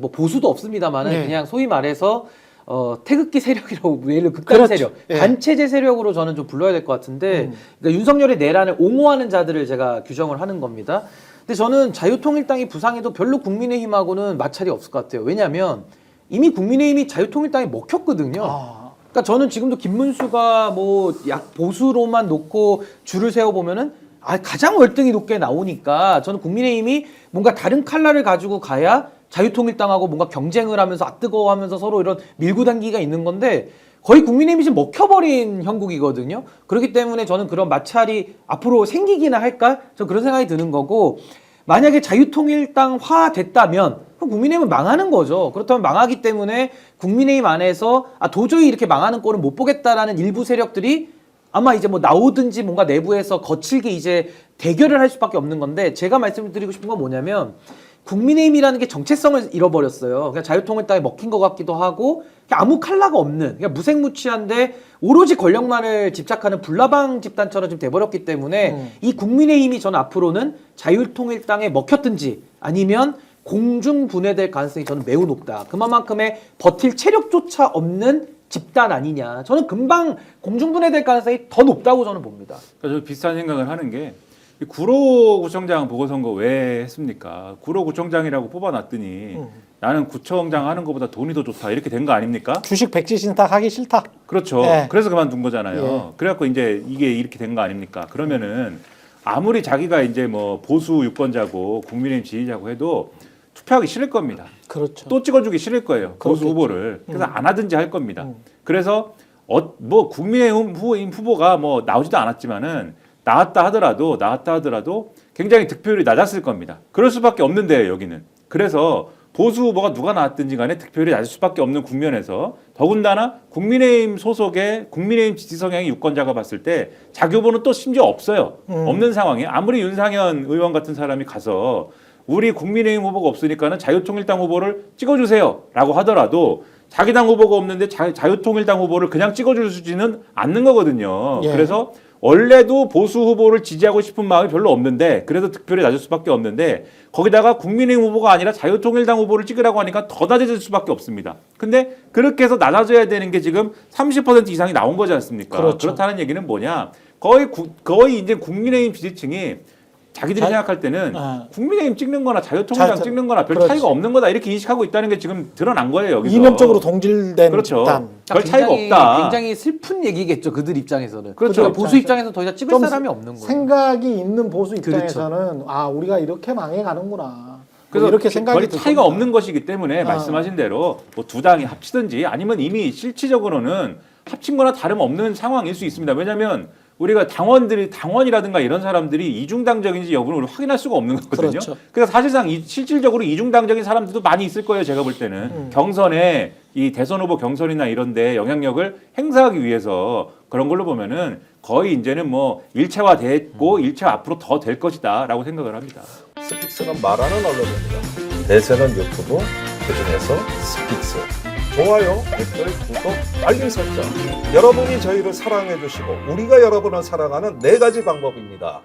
뭐 보수도 없습니다만은 네. 그냥 소위 말해서 태극기 세력이라고 예를 극단 그렇죠. 세력, 예. 반체제 세력으로 저는 좀 불러야 될 것 같은데 그러니까 윤석열의 내란을 옹호하는 자들을 제가 규정을 하는 겁니다. 근데 저는 자유통일당이 부상해도 별로 국민의힘하고는 마찰이 없을 것 같아요. 왜냐하면 이미 국민의힘이 자유통일당에 먹혔거든요. 그러니까 저는 지금도 김문수가 뭐 보수로만 놓고 줄을 세워 보면은 가장 월등히 높게 나오니까 저는 국민의힘이 뭔가 다른 칼날을 가지고 가야 자유통일당하고 뭔가 경쟁을 하면서 뜨거워하면서 서로 이런 밀고 당기가 있는 건데 거의 국민의힘이 지금 먹혀버린 형국이거든요. 그렇기 때문에 저는 그런 마찰이 앞으로 생기기나 할까? 저 그런 생각이 드는 거고 만약에 자유통일당화 됐다면 그럼 국민의힘은 망하는 거죠. 그렇다면 망하기 때문에 국민의힘 안에서 도저히 이렇게 망하는 꼴은 못 보겠다라는 일부 세력들이 아마 이제 뭐 나오든지 뭔가 내부에서 거칠게 이제 대결을 할 수밖에 없는 건데 제가 말씀드리고 싶은 건 뭐냐면 국민의힘이라는 게 정체성을 잃어버렸어요. 그냥 자유통일당에 먹힌 것 같기도 하고 아무 칼라가 없는 그냥 무색무취한데 오로지 권력만을 집착하는 불나방 집단처럼 지금 돼버렸기 때문에 이 국민의힘이 저는 앞으로는 자유통일당에 먹혔든지 아니면 공중분해될 가능성이 저는 매우 높다. 그만큼의 버틸 체력조차 없는 집단 아니냐. 저는 금방 공중분해될 가능성이 더 높다고 저는 봅니다. 그러니까 저 비슷한 생각을 하는 게 구로구청장 보궐선거 왜 했습니까? 구로구청장이라고 뽑아놨더니 나는 구청장 하는 것보다 돈이 더 좋다 이렇게 된 거 아닙니까? 주식 백지 신탁 하기 싫다. 그렇죠. 네. 그래서 그만둔 거잖아요. 예. 그래갖고 이제 이게 이렇게 된 거 아닙니까? 그러면은 아무리 자기가 이제 뭐 보수 유권자고 국민의힘 지지자고 해도 투표하기 싫을 겁니다. 그렇죠. 또 찍어주기 싫을 거예요. 보수 그렇겠죠. 후보를. 그래서 안 하든지 할 겁니다. 그래서 뭐 국민의힘 후보가 뭐 나오지도 않았지만은 나왔다 하더라도 굉장히 득표율이 낮았을 겁니다. 그럴 수밖에 없는데요, 여기는. 그래서 보수 후보가 누가 나왔든지 간에 득표율이 낮을 수밖에 없는 국면에서 더군다나 국민의힘 소속의 국민의힘 지지 성향의 유권자가 봤을 때 자기 후보는 또 심지어 없어요. 없는 상황에 아무리 윤상현 의원 같은 사람이 가서 우리 국민의힘 후보가 없으니까는 자유통일당 후보를 찍어주세요라고 하더라도 자기 당 후보가 없는데 자유통일당 후보를 그냥 찍어주지는 않는 거거든요. 예. 그래서 원래도 보수 후보를 지지하고 싶은 마음이 별로 없는데 그래도 득표율이 낮을 수밖에 없는데 거기다가 국민의힘 후보가 아니라 자유통일당 후보를 찍으라고 하니까 더 낮아질 수밖에 없습니다. 근데 그렇게 해서 낮아져야 되는 게 지금 30% 이상이 나온 거지 않습니까? 그렇죠. 그렇다는 얘기는 뭐냐? 거의 이제 국민의힘 지지층이 자기들이 생각할 때는 국민의힘 찍는 거나 자유통일당 찍는 거나 별 그렇지. 차이가 없는 거다 이렇게 인식하고 있다는 게 지금 드러난 거예요. 여기서. 이념적으로 동질된 그렇죠. 집단. 별 차이가 없다. 굉장히 슬픈 얘기겠죠. 그들 입장에서는. 그렇죠. 그러니까 보수 입장에서 더 이상 찍을 좀 사람이 없는 거예요. 생각이 있는 보수 그렇죠. 입장에서는 우리가 이렇게 망해가는구나. 그래서 뭐 이렇게 생각이 별 들 차이가 겁니다. 없는 것이기 때문에 말씀하신 대로 뭐 두 당이 합치든지 아니면 이미 실질적으로는 합친 거나 다름없는 상황일 수 있습니다. 왜냐하면 우리가 당원이라든가 이런 사람들이 이중당적인지 여부를 우리 확인할 수가 없는 거거든요. 그렇죠. 그래서 사실상 실질적으로 이중당적인 사람들도 많이 있을 거예요. 제가 볼 때는 경선에 이 대선 후보 경선이나 이런 데 영향력을 행사하기 위해서 그런 걸로 보면은 거의 이제는 뭐 일체화됐고 일체화 앞으로 더 될 것이다라고 생각을 합니다. 스픽스는 말하는 언론입니다. 대세는 유튜브, 그중에서 스픽스. 좋아요, 댓글, 구독, 알림 설정. 여러분이 저희를 사랑해 주시고 우리가 여러분을 사랑하는 4가지 방법입니다.